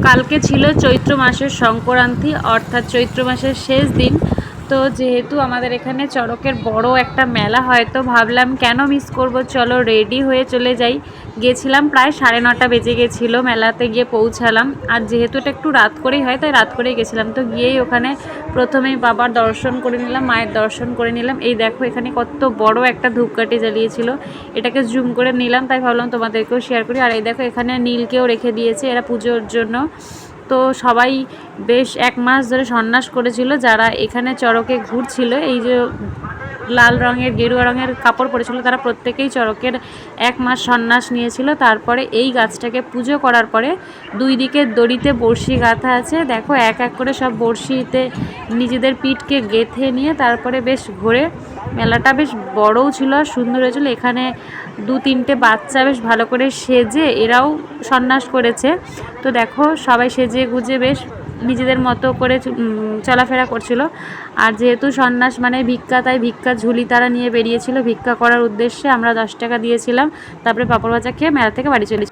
কালকে ছিল চৈত্র মাসের সংক্রান্তি, অর্থাৎ চৈত্র মাসের শেষ দিন। তো যেহেতু আমাদের এখানে চড়কের বড় একটা মেলা হয়, তো ভাবলাম কেন মিস করব, চলো রেডি হয়ে চলে যাই। গেছিলাম প্রায় 9:30 বেজে গেছিলো, মেলাতে গিয়ে পৌঁছালাম। আর যেহেতু এটা একটু রাত করেই হয়, তাই রাত করেই গেছিলাম। তো গিয়েই ওখানে প্রথমেই বাবার দর্শন করে নিলাম, মায়ের দর্শন করে নিলাম। এই দেখো এখানে কত বড় একটা ধূপকাঠি জ্বালিয়েছিল, এটাকে জুম করে নিলাম, তাই ভাবলাম তোমাদেরকেও শেয়ার করি। আর এই দেখো এখানে নীলকেও রেখে দিয়েছে এরা পুজোর জন্য। তো সবাই বেশ 1 মাস ধরে সন্ন্যাস করেছিল যারা এখানে চড়কে ঘুরছিল। এই যে লাল রঙের গেরুয়া রঙের কাপড় পরেছিল, তারা প্রত্যেকেই চড়কের 1 মাস সন্ন্যাস নিয়েছিল। তারপরে এই গাছটাকে পুজো করার পরে 2 দিকে দড়িতে বড়শি গাঁথা আছে। দেখো এক এক করে সব বড়শিতে নিজেদের পিঠকে গেঁথে নিয়ে তারপরে বেশ ঘোরে। মেলাটা বেশ বড়ও ছিল আর সুন্দর হয়েছিল। এখানে 2-3টে বাচ্চা বেশ ভালো করে সেজে এরাও সন্ন্যাস করেছে। তো দেখো সবাই সেজে গুজে বেশ নিজেদের মতো করে চলাফেরা করছিল। আর যেহেতু সন্ন্যাস মানে ভিক্ষা, তাই ভিক্ষার ঝুলি তারা নিয়ে বেরিয়েছিল ভিক্ষা করার উদ্দেশ্যে। আমরা 10 টাকা দিয়েছিলাম, তারপরে পাঁপড় ভাজা খেয়ে মেলা থেকে বাড়ি চলেছি।